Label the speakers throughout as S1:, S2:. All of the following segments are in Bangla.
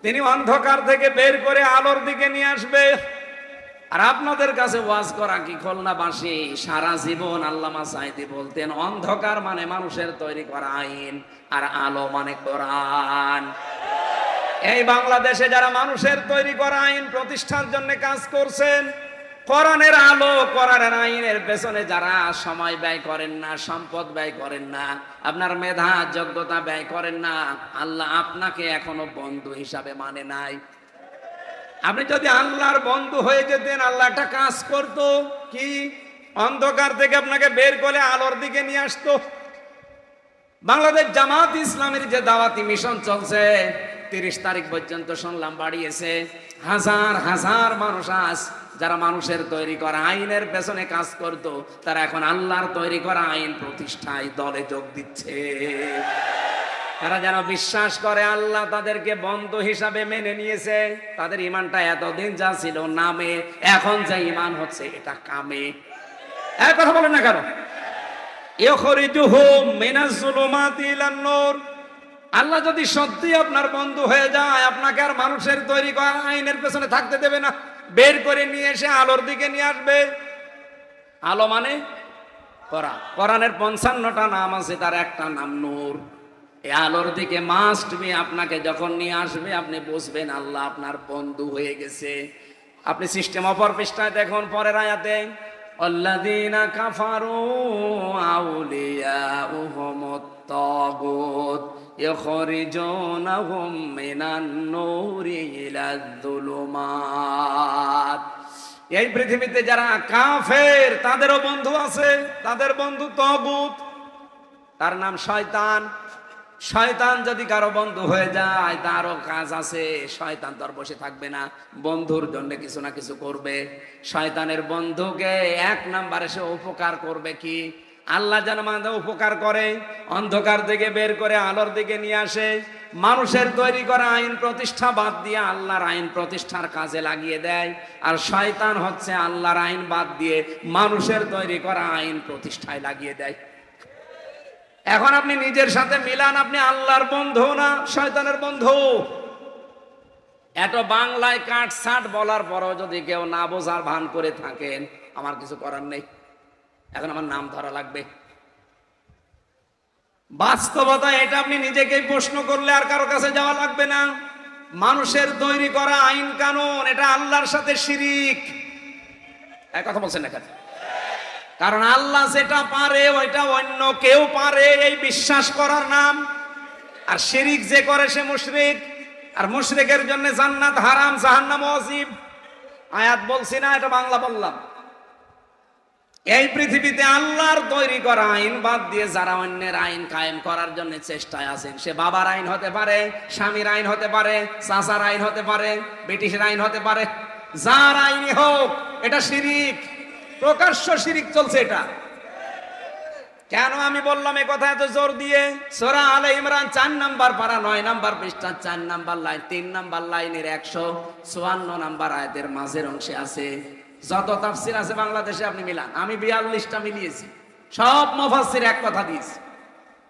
S1: তিনি অন্ধকার থেকে বের করে আলোর দিকে নিয়ে আসবে। আর আপনাদের কাছে ওয়াজ করা কি খুলনা বাসী সারা জীবন আল্লামা সাঈদী বলতেন, অন্ধকার মানে মানুষের তৈরি করা আইন, আর আলো মানে কোরআন। এই বাংলাদেশে যারা মানুষের তৈরি করা আইন প্রতিষ্ঠার জন্য কাজ করছেন, কোরআনের আলো কোরআনের আইনের পেছনে যারা সময় ব্যয় করেন না, সম্পদ ব্যয় করেন না, আপনার মেধা যোগ্যতা ব্যয় করেন না, আল্লাহ আপনাকে এখনো বন্ধু হিসাবে মানে নাই। আপনি যদি আল্লাহর বন্ধু হয়ে যেতেন, আল্লাহ একটা কাজ করতো কি, অন্ধকার থেকে আপনাকে বের করে আলোর দিকে নিয়ে আসতো। বাংলাদেশ জামাত ইসলামের যে দাওয়াতি মিশন চলছে, 30 তারিখ পর্যন্ত শুনলাম বাড়িয়েছে। হাজার হাজার মানুষ আজ যারা মানুষের তৈরি করা আইনের পেছনে কাজ করত, তারা এখন আল্লাহর তৈরি করা আইন প্রতিষ্ঠায় দলে যোগ দিচ্ছে। তারা যেন বিশ্বাস করে আল্লাহ তাদেরকে বন্ধু হিসাবে মেনে নিয়েছে। তাদের ইমানটা এতদিন যা ছিল নামে, এখন যে ইমান হচ্ছে এটা কামে। এক কথা বলেন না কেন? ইখরিজুহুম মিনাজ যুলুমাতি ইলান নূর। আল্লাহ যদি সত্যি আপনার বন্ধু হয়ে যায়, আপনাকে আর মানুষের তৈরি করা আইনের পেছনে থাকতে দেবে না, বের করে নিয়ে এসে আলোর দিকে নিয়ে আসবে। আলো মানে কোরআন। কোরআনের 55টা নাম আছে, তার একটা নাম নূর। এই আলোর দিকে মাস্ট বি আপনাকে যখন নিয়ে আসবে, আপনি বুঝবেন আল্লাহ আপনার বন্ধু হয়ে গেছে। আপনি সিস্টেম অপর পৃষ্ঠায় দেখুন, পরের আয়াতে আল্লাযীনা কাফারু আউলিয়াউহুমুত তাগুত ইখরিজুনাহুম মিনান নূরি ইলায যুলুমাত। এই পৃথিবীতে যারা কাফের তাদেরও বন্ধু আছে, তাদের বন্ধু তাগুত, তার নাম শয়তান। শয়তান যদি কারো বন্ধু হয়ে যায়, তারও কাজ আছে। শয়তান তো আর বসে থাকবে না, বন্ধুর জন্য কিছু না কিছু করবে। শয়তানের বন্ধুকে 1 নাম্বারে সে উপকার করবে কি, আল্লাহ যেন আমাদের উপকার করে, অন্ধকার থেকে বের করে আলোর দিকে নিয়ে আসে। মানুষের তৈরি করা আইন প্রতিষ্ঠা বাদ দিয়ে আল্লাহর আইন প্রতিষ্ঠার কাজে লাগিয়ে দেয়। আর শয়তান হচ্ছে আল্লাহর আইন বাদ দিয়ে মানুষের তৈরি করা আইন প্রতিষ্ঠায় লাগিয়ে দেয়। এখন আপনি নিজের সাথে মিলান, আপনি আল্লাহর বন্ধু না শয়তানের বন্ধু? এত বাংলায় কাট ছাট বলার পরও যদি কেউ না বোঝার ভান করে থাকেন, আমার কিছু করার নেই। এখন আমার নাম ধরা লাগবে। বাস্তবতা এটা, আপনি নিজেকেই প্রশ্ন করলে আর কারো কাছে যাওয়া লাগবে না। মানুষের তৈরি করা আইন কানুন, এটা আল্লাহর সাথে শিরিক। এক কথা বলছেন না কেন? কারণ আল্লাহ যেটা পারে ওইটা অন্য কেউ পারে, এই বিশ্বাস করার নাম। আর শিরিক যে করে সে মুশরিক। আর মুশরিকের জন্য জান্নাত হারাম, জাহান্নাম ওয়াজিব। আয়াত বলছি না, এটা বাংলা বললাম। এই পৃথিবীতে আল্লাহর তৈরি করা আইন বাদ দিয়ে যারা অন্যের আইন কায়েম করার জন্য চেষ্টায় আছেন, সে বাবার আইন হতে পারে, স্বামীর আইন হতে পারে, চাচার আইন হতে পারে, ব্রিটিশের আইন হতে পারে, যার আইনই হোক, এটা শিরিক, প্রকাশ্য শিরিক চলছে এটা। কেন আমি বললাম এই কথা এত জোর দিয়ে? সূরা আলে ইমরান 4 নাম্বার পারা 9 নাম্বার পৃষ্ঠা 4 নাম্বার লাইন 3 নাম্বার লাইনের 154 নাম্বার আয়াতের মাঝের অংশে আছে। যত তাফসীর আছে বাংলাদেশে আপনি মিলান, আমি 42টা মিলিয়েছি। সব মুফাসসির এক কথা দিয়েছে,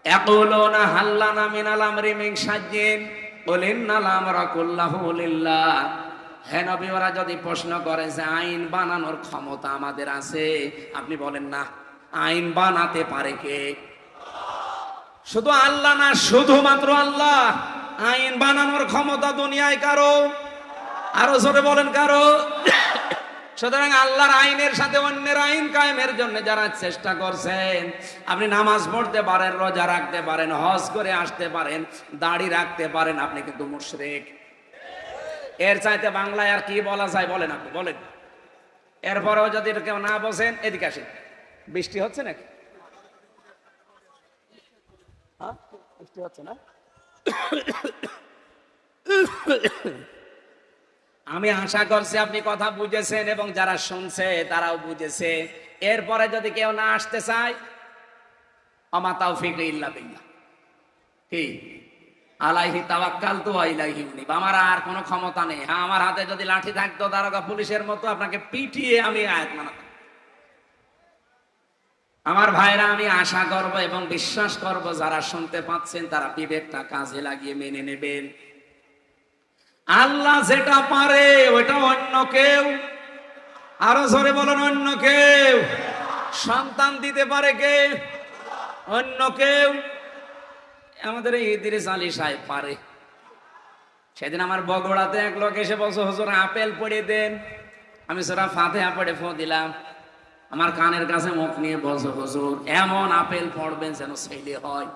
S1: ইয়াকুলুনা হাল্লানা মিনাল আমরি মিন শাইইন কুল ইন্নাল আমরা কুল্লাহু লিল্লাহ। হে নবী, ওরা যদি প্রশ্ন করে যে আইন বানানোর ক্ষমতা আমাদের আছে, আপনি বলেন না আইন বানাতে পারে কে? শুধু আল্লাহ না, শুধুমাত্র আল্লাহ। আইন বানানোর ক্ষমতা দুনিয়ায় কারো? আরো জোরে বলেন, কারো? সুতরাং আল্লাহর আইনের সাথে অন্যের আইন কায়েমের জন্য যারা চেষ্টা করছেন, আপনি নামাজ পড়তে পারেন, রোজা রাখতে পারেন, হজ করে আসতে পারেন, দাড়ি রাখতে পারেন, আপনি কিন্তু মুশরিক। এর চাইতে বাংলায় আর কি বলা যায় বলেন, আপনি বলেন। এরপরেও যদি কেউ না বোঝেন, এদিকে আসেন। বৃষ্টি হচ্ছে নাকি? বৃষ্টি হচ্ছে না? আমি আশা করছি আপনি কথা বুঝেছেন এবং যারা শুনছে তারাও বুঝেছে। এরপরে যদি কেউ না আসতে চায়, আমা তাওফিক ইল্লা বিল্লাহ। কি আলাইহি তাওয়াক্কালতু ওয়া ইলাইহি উনীব। আমার আর কোনো ক্ষমতা নেই। হ্যাঁ, আমার হাতে যদি লাঠি থাকতো, দারোগা পুলিশের মতো আপনাকে পিটিয়ে আমি আয়াত মানাতাম। আমার ভাইরা, আমি আশা করব এবং বিশ্বাস করব যারা শুনতে পাচ্ছেন তারা বিবেকটা কাজে লাগিয়ে মেনে নেবেন। আল্লাহ যেটা পারে ওটা অন্য কেউ, আরো জোরে বলুন, অন্য কেউ। সন্তান দিতে পারে কে? অন্য কেউ। আমাদের এই ইদ্রিস আলী সাহেব পারে। সেদিন আমার বগুড়াতে এক লোক এসে বলছে, হুজুর আপেল পড়ে দেন। আমি সূরা ফাতিহা পড়ে ফু দিলাম। আমার কানের কাছে মুখ নিয়ে বলছে, হুজুর এমন আপেল পড়বেন যেন ছেলে হয়।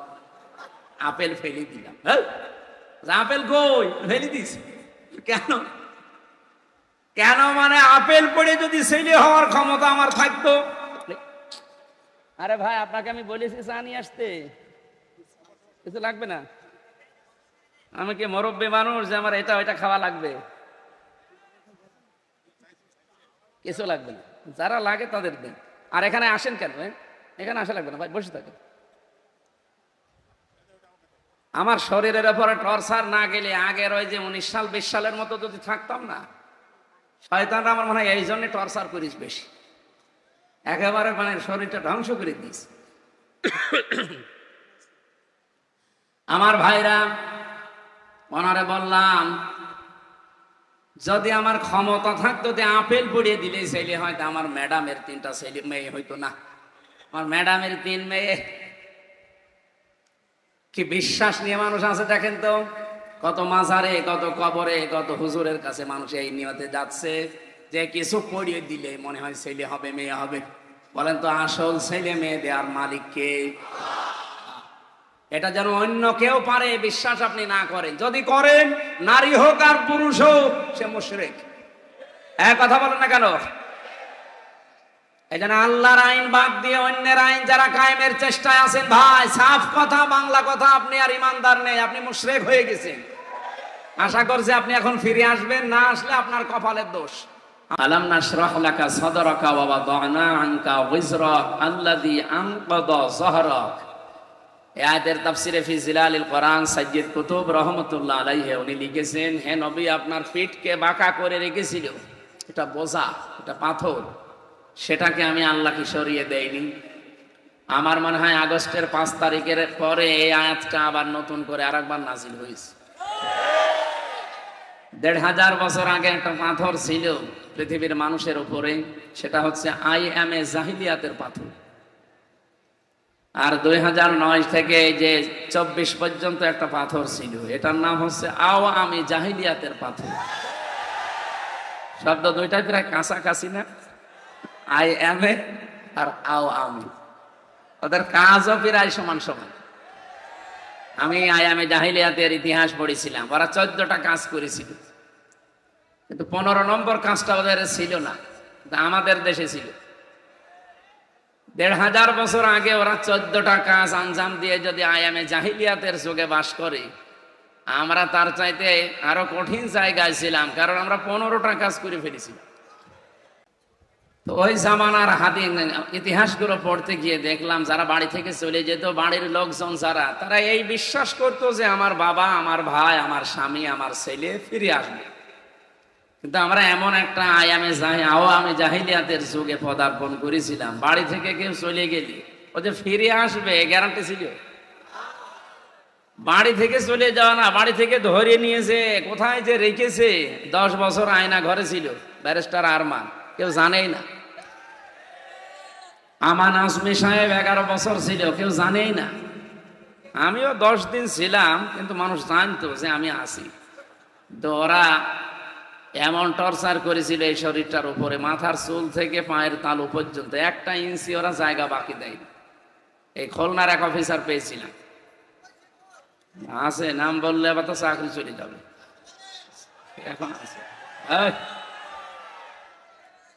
S1: আপেল ফেলে দিলাম। আপেল কই? ফেলে দিস কেন? কেন মানে আপেল পড়ে যদি ছেলে হওয়ার ক্ষমতা আমার থাকতো। আরে ভাই, আপনাকে আমি বলেছি চা নিয়ে আসতে, কিছু লাগবে না। আমি কি মুরব্বী মানুষ যে আমার এটা ওইটা খাওয়া লাগবে? কিছু লাগবে না, যারা লাগে তাদের দেন। আর এখানে আসেন কেন? এখানে আসা লাগবে না ভাই, বসে থাকেন। আমার শরীরের উপরে টর্চার না গেলে আগের ওই যে 19 সাল 20 সালের মতো যদি থাকতাম না, শয়তানরা আমার মনে হয় এই জন্য টর্চার করিস বেশি। একেবারে মানে শরীরটা ধ্বংস করে দিস। আমার ভাইরা, ওনারে বললাম যদি আমার ক্ষমতা থাকতো যে আপেল পড়িয়ে দিলে ছেলে হয়তো আমার ম্যাডামের 3টা ছেলে মেয়ে হইতো না। আমার ম্যাডামের 3 মেয়ে। কি বিশ্বাস নিয়ে মানুষ আছে দেখেন তো, কত মাজারে, কত কবরে, কত হুজুরের কাছে মানুষ এই নিয়তে যাচ্ছে যে কিছু পড়িয়ে দিলে মনে হয় ছেলে হবে মেয়ে হবে। বলেন তো আসল ছেলে মেয়ে দেওয়ার মালিক কে? এটা যেন অন্য কেউ পারে বিশ্বাস আপনি না করেন। যদি করেন, নারী হোক আর পুরুষ হোক, সে মুশরিক। এক কথা বলেন না কেন? এই জন্য আল্লাহর আইন বাদ দিয়ে অন্যের আইন যারা কায়েমের চেষ্টায় আছেন, ভাই সাফ কথা, বাংলা কথা, আপনি আর ইমানদার নেই, আপনি মুশরিক হয়ে গেছেন। আশা করছি আপনি এখন ফিরে আসবেন, না আসলে আপনার কপালের দোষ। আলাম নাশরাহ লাকা সাদরাকা ওয়া ওয়াদানা আনকা ওয়িজরাক আল্লাযী আনকাযা যাহরাক। এই আয়াতের তাফসিরে ফি জিলালিল কোরআন সাইয়্যিদ কুতুব রাহমাতুল্লাহ আলাইহি উনি লিখেছেন, হে নবী আপনার পিঠকে বাঁকা করে রেখেছিল, এটা বোঝা, এটা পাথর, সেটাকে আমি আল্লাহকে সরিয়ে দেইনি। আমার মনে হয় আগস্টের 5 তারিখের পরে এই আয়াতটা আবার নতুন করে আরেকবার নাজিল হয়েছে। 1500 বছর আগে একটা পাথর ছিল পৃথিবীর মানুষের উপরে, সেটা হচ্ছে IM জাহিলিয়াতের পাথর। আর 2009 থেকে যে 24 পর্যন্ত একটা পাথর ছিল, এটার নাম হচ্ছে আওয়ামী জাহিলিয়াতের পাথর। শব্দ দুইটাই প্রায় কাছাকাছি না? IM আর আওয়ামী, ওদের কাজও প্রায় সমান সমান। আমি IM জাহিলিয়াতের ইতিহাস পড়েছিলাম, ওরা 14টা কাজ করেছিল, কিন্তু 15 নম্বর কাজটা ওদের ছিল না, আমাদের দেশে ছিল। 1500 বছর আগে ওরা 14টা কাজ আঞ্জাম দিয়ে যদি IM জাহিলিয়াতের যুগে বাস করে, আমরা তার চাইতে আরো কঠিন জায়গায় ছিলাম, কারণ আমরা 15টা কাজ করে ফেলেছিলাম। তো ওই জামানার ইতিহাসগুলো পড়তে গিয়ে দেখলাম, যারা বাড়ি থেকে চলে যেত, বাড়ির লোকজন যারা, তারা এই বিশ্বাস করতো যে আমার বাবা, আমার ভাই, আমার স্বামী, আমার ছেলে ফিরে আসবে। কিন্তু আমরা এমন একটা আওয়ামী জাহিলিয়াতের যুগে পদার্পণ করেছিলাম, বাড়ি থেকে কেউ চলে গেলে ও যে ফিরে আসবে গ্যারান্টি ছিল? বাড়ি থেকে চলে যাওয়া না, বাড়ি থেকে ধরে নিয়েছে, কোথায় যে রেখেছে। 10 বছর আয়না ঘরে ছিল ব্যারিস্টার আরমান, কেউ জানেই না। আমান আজমি সাহেব 11 বছর ছিল, কেউ জানেই না। আমিও 10 দিন ছিলাম, কিন্তু মানুষ জানতো যে আমি আছি। তো ওরা এমন টর্চার করেছিল এই শরীরটার উপরে, মাথার চুল থেকে পায়ের তালু পর্যন্ত 1 ইঞ্চি ওরা জায়গা বাকি দেয়নি। এই খুলনার এক অফিসার পেয়েছিলাম, আছে, নাম বললে আবার তো চাকরি চলে যাবে, এখন আছে।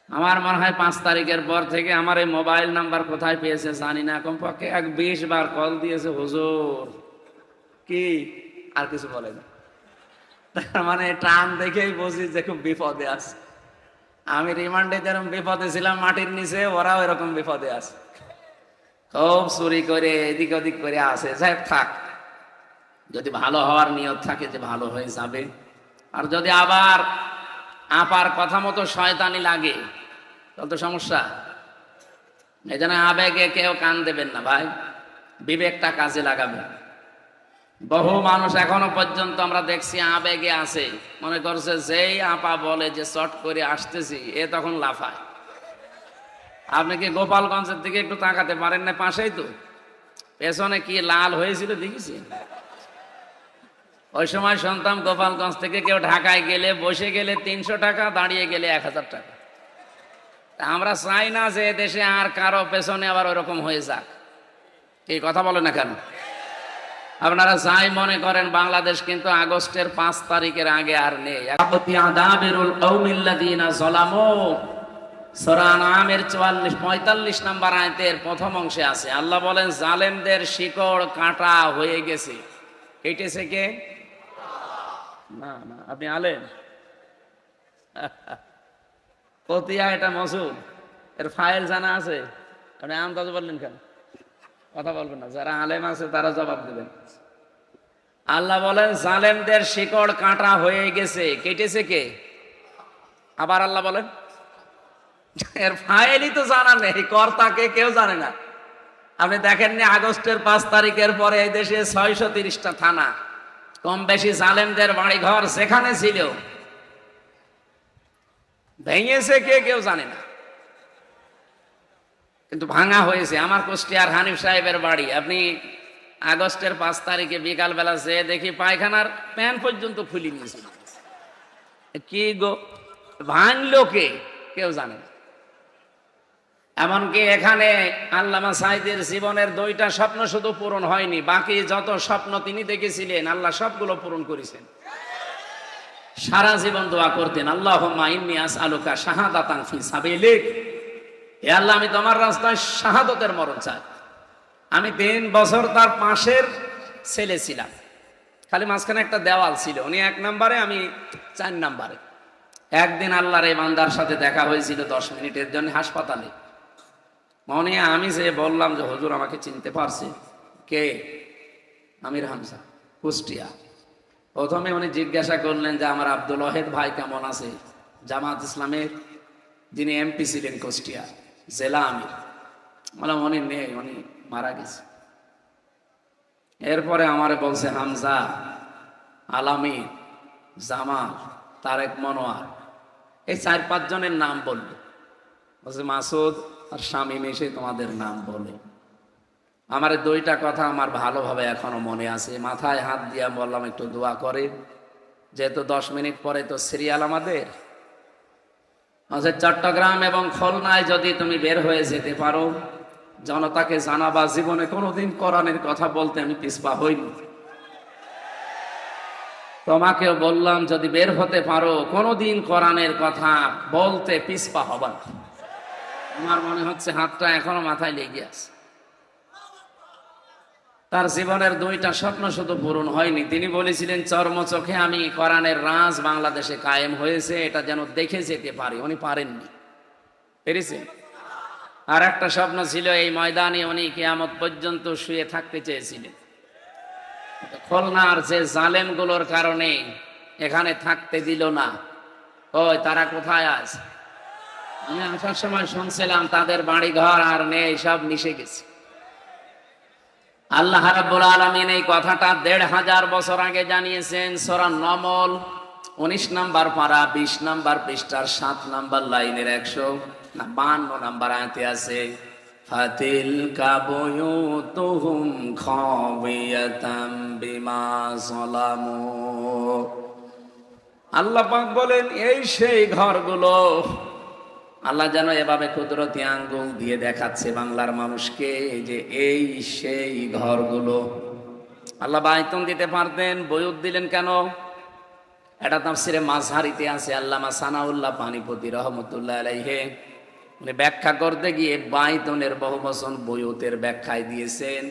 S1: আমার মনে হয় 5 তারিখের পর থেকে আমার এই মোবাইল নাম্বার কোথায় পেয়েছে জানি না, কমপক্ষে 20 বার কল দিয়েছে, হুজুর কি, আর কিছু বলে না। তার মানে টান দেখেই বুঝি যে খুব বিপদে আছে। আমি রিমান্ডে যেরকম বিপদে ছিলাম মাটির নিচে, ওরাও এরকম বিপদে আছে, খুব চুরি করে এদিক ওদিক করে আছে। যাই থাক, যদি ভালো হওয়ার নিয়ত থাকে যে ভালো হয়ে যাবে, আর যদি আবার আপার কথা মতো শয়তানি লাগে তাহলে তো সমস্যা। এই জন্য আবেগে কেউ কান দেবেন না ভাই, বিবেকটা কাজে লাগাবেন।
S2: বহু মানুষ এখনো পর্যন্ত আমরা দেখছি আবেগে আছে, মনে করছে যেই আপা বলে যে চট করে আসতেছি, এ তখন লাফায়। আপনি কি গোপালগঞ্জের দিকে একটু তাকাতে পারেন না? পাশেই তো, পেছনে কি লাল হয়েছিল দেখেছি। ওই সময় শুনতাম গোপালগঞ্জ থেকে কেউ ঢাকায় গেলে বসে গেলে 300 টাকা, দাঁড়িয়ে গেলে 1000 টাকা। আমরা চাই না যে দেশে আর কারো পেছনে আবার ওরকম হয়ে যাক। এই কথা বলে না কেন? আপনারা যাই মনে করেন, বাংলাদেশ কিন্তু আগস্টের 5 তারিখের আগে আর নেই। সূরা আনআমের 45 নম্বর আয়াতের প্রথম অংশে আছে, আল্লাহ বলেন জালেমদের শিকড় কাটা হয়ে গেছে। কেটেছে কে? না না, আপনি আলেন কতিয়া এটা মসুদ, এর ফাইল জানা আছে? আপনি আন্দাজ বললেন কেন? কথা বলবেন না, যারা আলেম আছে তারা জবাব দেবেন। আল্লাহ বলেন জালেমদের শিকড় কাটা হয়ে গেছে। কেটেছে কে? আবার আল্লাহ বলেন এর ফাইলই তো জানা নেই, কর্তাকে কেউ জানে না। আপনি দেখেননি আগস্টের 5 তারিখের পরে এই দেশে 630টা থানা, কম বেশি জালেমদের বাড়ি ঘর যেখানে ছিল ভেঙেছে কে কেউ জানে না, কিন্তু ভাঙা হয়েছে। আমার কুষ্টিয়ার হানিফ সাহেবের বাড়ি, আপনি আগস্টের 5 তারিখে বিকাল বেলা যে দেখি পায়খানার প্যান পর্যন্ত খুলে নিয়েছিল। কি গো, ভাঙলো কে কেউ জানে না। এমনকি এখানে আল্লামা সাঈদীর জীবনের 2টা স্বপ্ন শুধু পূরণ হয়নি, বাকি যত স্বপ্ন তিনি দেখেছিলেন আল্লাহ সবগুলো পূরণ করেছেন। সারা জীবন দোয়া করতেন, আল্লাহুম্মা ইন্নী আসআলুকা শাহাদাতান ফি সাবিলিক, হে আল্লাহ আমি তোমার রাস্তায় শাহাদতের মরণ চাই। আমি 3 বছর তার পাশের ছেলে ছিলাম, খালি মাঝখানে একটা দেওয়াল ছিল, উনি 1 নম্বরে আমি 4 নম্বরে। একদিন আল্লাহর এই বান্দার সাথে দেখা হয়েছিল 10 মিনিটের জন্য হাসপাতালে। মনে আমি যে বললাম যে হুজুর আমাকে চিনতে পারছে? কে? আমির হামজা, কুষ্টিয়া। প্রথমে উনি জিজ্ঞাসা করলেন যে আমার আব্দুল ওয়াহেদ ভাই কেমন আছে, জামাত ইসলামের যিনি এমপি ছিলেন কুষ্টিয়া জেলা আমির। বললাম উনি নেই, উনি মারা গেছে। এরপরে আমারে বলছে হামজা, আলামী, জামাল, তারেক মনোয়ার, এই 4-5 জনের নাম বলল। বলছে মাসুদ আর শামীম এসে তোমাদের নাম বলে। আমার 2টা কথা আমার ভালোভাবে এখনো মনে আছে। মাথায় হাত দিয়া বললাম একটু দোয়া করে, যেহেতু 10 মিনিট পরে তো সিরিয়াল আমাদের। চট্টগ্রাম এবং খুলনায় যদি তুমি বের হয়ে যেতে পারো, জনতাকে জানাবা জীবনে কোনোদিন কোরআনের কথা বলতে আমি পিছপা হইনি। তোমাকেও বললাম যদি বের হতে পারো কোনোদিন কোরআনের কথা বলতে পিছপা হবা না। আমার মনে হচ্ছে হাতটা এখনো মাথায় লেগে আছে। তার জীবনের 2টা স্বপ্ন শুধু পূরণ হয়নি, তিনি বলেছিলেন চর্মচোখে আমি কোরআনের রাজ বাংলাদেশে কায়েম হয়েছে এটা যেন দেখে যেতে পারি। উনি পারেননি, পেরেছেন। আর একটা স্বপ্ন ছিল এই ময়দানে উনি কিয়ামত পর্যন্ত শুয়ে থাকতে চেয়েছিলেন। খুলনার যে জালেমগুলোর কারণে এখানে থাকতে দিল না, ওই তারা কোথায় আছে? আমি আসার সময় শুনছিলাম তাদের বাড়ি ঘর আর নেই, সব মিশে গেছে। আল্লাহ রাব্বুল আলামিন এই কথাটা 1500 বছর আগে জানিয়েছেন। সূরা নমল 19 নম্বর পারা 20 নম্বর পৃষ্ঠার 7 নম্বর লাইনের 152 নম্বর আয়াতে আছে, ফাতিলকা বুয়ুতুহুম খাওয়িয়াতাম বিমা যালামু। আল্লাহ পাক বলেন এই সেই ঘরগুলো। আল্লাহ যেন এভাবে কুদরতি আঙ্গুল দিয়ে দেখাচ্ছে বাংলার মানুষকে যে এই সেই ঘরগুলো। আল্লাহ বাইতুন দিতে পারতেন, বয়ুত দিলেন কেন? এটা তাফসিরে মাযহারিতে আছে। আল্লামা সানাউল্লাহ পানিপতি রহমতুল্লাহ আলাইহি উনি ব্যাখ্যা করতে গিয়ে বাইতুনের বহুবচন বয়ুতের ব্যাখ্যায় দিয়েছেন।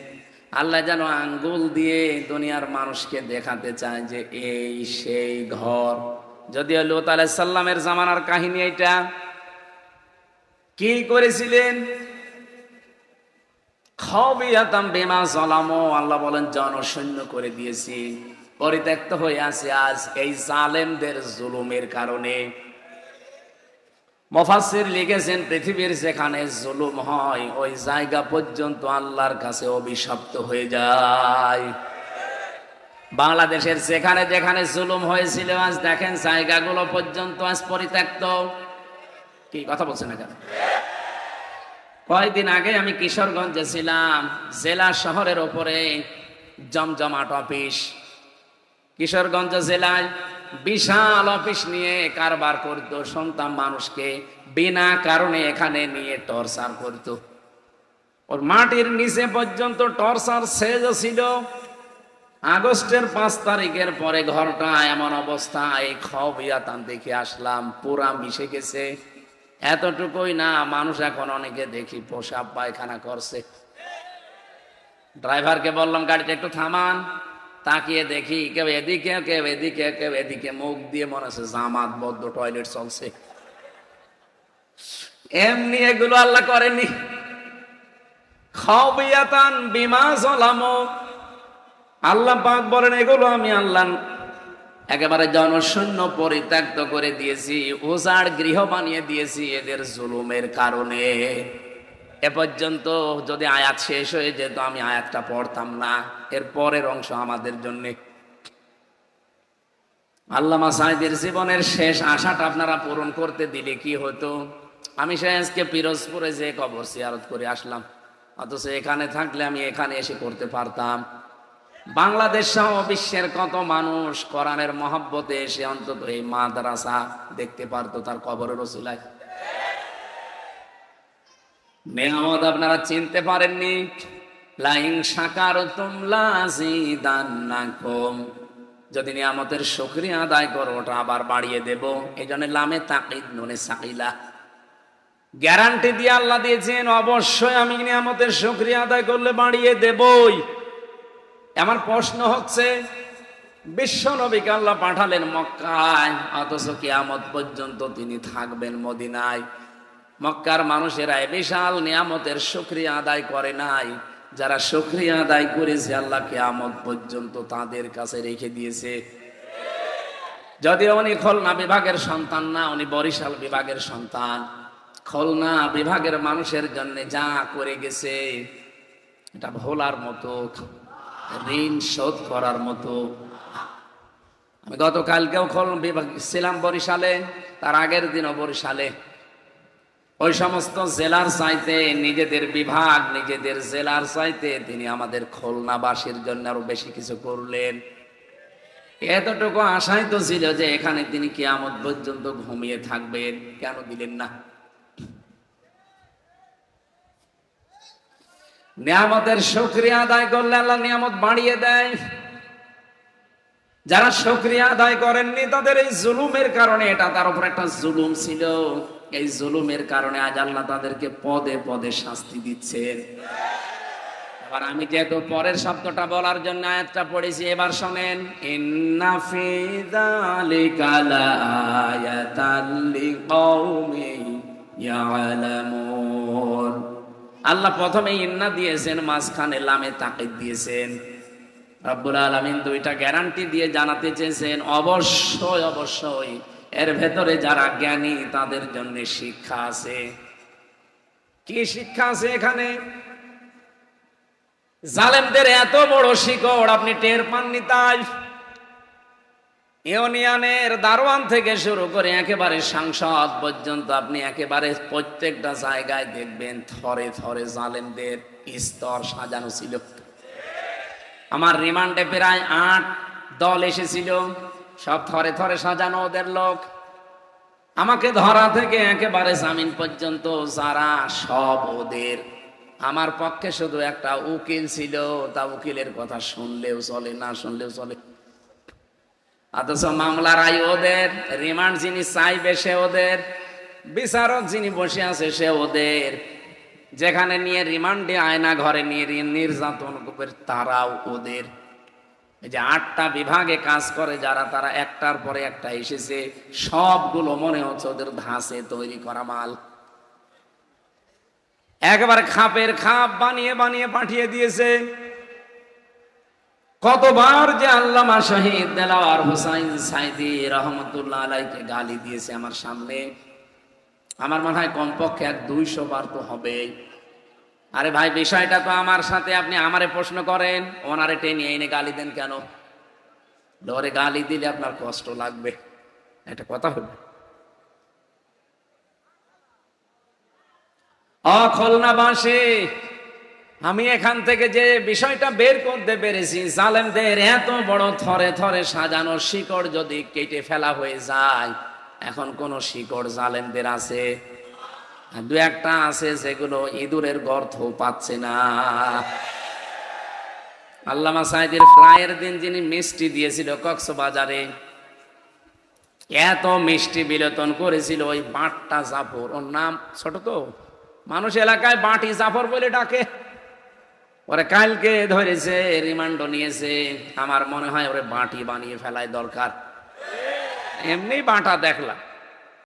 S2: আল্লাহ যেন আঙ্গুল দিয়ে দুনিয়ার মানুষকে দেখাতে চায় যে এই সেই ঘর। যদিও লূত আলাইহিস সালামের জামানার কাহিনী এটা। কি করেছিলেন? খাওয়িয়াতাম বিমা যালামু, আল্লাহ বলেন জনশূন্য করে দিয়েছি, পরিত্যক্ত হয়ে আছে আজ এই জালেমদের জুলুমের কারণে। মুফাসসির লিখেছেন পৃথিবীর যেখানে জুলুম হয় ওই জায়গা পর্যন্ত আল্লাহর কাছে অভিশপ্ত হয়ে যায়। বাংলাদেশের যেখানে যেখানে জুলুম হয়েছিল আজ দেখেন জায়গাগুলো পর্যন্ত আজ পরিত্যক্ত। কি কথা বলছেন না কেন? কয়েকদিন আগে আমি কিশোরগঞ্জে ছিলাম, জেলা শহরের ওপরে জমজমাট অফিস। কিশোরগঞ্জ জেলায় বিশাল অফিস নিয়ে কারবার করত, শুনতাম মানুষকে বিনা কারণে এখানে নিয়ে টর্চার করত। ওর মাটির নিচে পর্যন্ত টর্চার শেষ ছিল। আগস্টের 5 তারিখের পরে ঘরটা এমন অবস্থা, এই খবিয়াতান দেখে আসলাম, পুরা মিশে গেছে। এতটুকুই না, মানুষ এখন অনেকে দেখি পোশাক পায়খানা করছে। ড্রাইভারকে বললাম গাড়িটা একটু থামান, তাকিয়ে দেখি কেউ এদিকে কেউ এদিকে কেউ এদিকে, মুখ দিয়ে মনে হচ্ছে জামাতবদ্ধ টয়লেট চলছে। এমনি এগুলো আল্লাহ করেনি। খবিয়াতান বিমা জলামু, আল্লাহ পাক বলেন এগুলো আমি আল্লাহ একেবারে জনশূন্য পরিত্যক্ত করে দিয়েছি, উজাড় গৃহ বানিয়ে দিয়েছি এদের জুলুমের কারণে। এ পর্যন্ত যদি আয়াত শেষ হয়ে যেত আমি আয়াতটা পড়তাম না, এর পরের অংশ আমাদের জন্য। আল্লামা সাঈদীর জীবনের শেষ আশাটা আপনারা পূরণ করতে দিলে কি হতো? আমি আজকে পিরোজপুরে যে কবর জিয়ারত করে আসলাম, অথচ এখানে থাকলে আমি এখানে এসে করতে পারতাম। বাংলাদেশ সহ বিশ্বের কত মানুষ কোরআনের মহব্বতে এসে অন্তত এই মাদ্রাসা দেখতে পারতো তার কবরের ওসিলায়। নেয়ামত আপনারা চিনতে পারেননি। লাইন শাকারতুম লাযিদান্নাকুম, যদি নিয়ামতের শুকরিয়া আদায় করো ওটা আবার বাড়িয়ে দেব। এই জন্য লামে তাকিদ নুনে সাকিলা, গ্যারান্টি দিয়ে আল্লাহ দিয়েছেন অবশ্যই আমি নিয়ামতের শুকরিয়া আদায় করলে বাড়িয়ে দেবই। আমার প্রশ্ন হচ্ছে, বিশ্ব নবীকে আল্লাহ পাঠালেন মক্কায়, অথচ কিয়ামত পর্যন্ত তিনি থাকবেন মদিনায়। মক্কার মানুষেরা বিশাল নিয়ামতের শুকরিয়া আদায় করে নাই। যারা শুকরিয়া আদায় করেছে আল্লাহ কিয়ামত পর্যন্ত তাদের কাছে রেখে দিয়েছে। যদিও উনি খুলনা বিভাগের সন্তান না, উনি বরিশাল বিভাগের সন্তান। খুলনা বিভাগের মানুষের জন্য যা করে গেছে এটা ভোলার মতো, ঋণ শোধ করার মতো। আমি গতকালকেও ছিলাম বরিশালে, তার আগের দিনও বরিশালে। ওই সমস্ত জেলার চাইতে নিজেদের বিভাগ নিজেদের জেলার চাইতে তিনি আমাদের খুলনাবাসীর জন্য আরো বেশি কিছু করলেন। এতটুকু আশাই তো ছিল যে এখানে তিনি কিয়ামত পর্যন্ত ঘুমিয়ে থাকবেন, কেন দিলেন না? নিয়ামতের শুকরিয়া আদায় করলে আল্লাহ নিয়ামত বাড়িয়ে দেয়। যারা শুকরিয়া আদায় করেননি তাদের এই জুলুমের কারণে, এটা তার উপর একটা জুলুম ছিল, এই জুলুমের কারণে আজ আল্লাহ তাদেরকে পদে পদে শাস্তি দিচ্ছেন। এবার আমি যেহেতু পরের শব্দটা বলার জন্য আয়াতটা পড়েছি, এবার শোনেন। ইন্না ফি যালিকা লাআয়াতাল লিকাউমিন ইয়ালামুন। আল্লাহ প্রথমে ইন্না দিয়েছেন, মাঝখানে লামে তাকিদ দিয়েছেন। রব্বুল আলামিন দুইটা গ্যারান্টি দিয়ে জানাতে চেয়েছেন অবশ্যই অবশ্যই এর ভেতরে যারা জ্ঞানী তাদের জন্য শিক্ষা আছে। কি শিক্ষা আছে এখানে? জালেমদের এত বড় শিকড় আপনি টের পাননি, তাই ইউনিয়নের দারোয়ান থেকে শুরু করে একেবারে সংসদ পর্যন্ত আপনি একেবারে প্রত্যেকটা জায়গায় দেখবেন থরে থরে জালেমদের স্তর সাজানো ছিল। আমার রিমান্ডে প্রায় 8 দল এসেছিল, সব থরে থরে সাজানো ওদের লোক। আমাকে ধরা থেকে একেবারে জামিন পর্যন্ত যারা, সব ওদের। আমার পক্ষে শুধু একটা উকিল ছিল, তা উকিলের কথা শুনলেও চলে, না শুনলেও চলে। অথচ মামলার আয় ওদের, রিমান্ড যিনি চাইবে সে ওদের, বিচারক যিনি বসে আছে সে ওদের, যেখানে নিয়ে রিমান্ডে আয়না ঘরে নিয়ে নির্যাতন করবে তারাও ওদের। এই যে 8টা বিভাগে কাজ করে যারা, তারা একটার পরে একটা এসেছে, সবগুলো মনে হচ্ছে ওদের ধাঁচে তৈরি করা মাল। একেবারে খাপের খাপ বানিয়ে বানিয়ে পাঠিয়ে দিয়েছে। কতবার যে আল্লামা শহীদ দেলাওয়ার হোসাইন সাঈদী রহমতুল্লাহ আলাইহিকে গালি দিয়েছে আমার সামনে, আমার মনে হয় কমপক্ষে 200 বার তো হবে। আরে ভাই, বিষয়টা তো আমার সাথে, আপনি আমারে প্রশ্ন করেন, ওনারে টেনে এনে গালি দেন কেন? ডরে গালি দিলে আপনার কষ্ট লাগবে, এটা কথা হলো। খুলনাবাসী, আমি এখান থেকে যে বিষয়টা বের করতে পেরেছি, জালেমদের এত বড় থরে থরে সাজানো শিকড় যদি কেটে ফেলা হয়ে যায়, এখন কোন শিকড় জালেমদের আছে? দু একটা আছে যেগুলো ইঁদুরের গর্ত পাচ্ছে না। আল্লামা সাঈদীর প্রায়ের দিন যিনি মিষ্টি দিয়েছিল কক্সবাজারে, এত মিষ্টি বিলেতন করেছিল ওই বাঁটটা জাফর, ওর নাম ছোট তো মানুষ এলাকায় বাঁটি জাফর বলে ডাকে। ওরে কালকে ধরেছে, রিমান্ড নিয়েছে। আমার মনে হয় ওরে বাঁটি বানিয়ে ফেলায় দরকার, এমনি বাঁটা দেখলাম।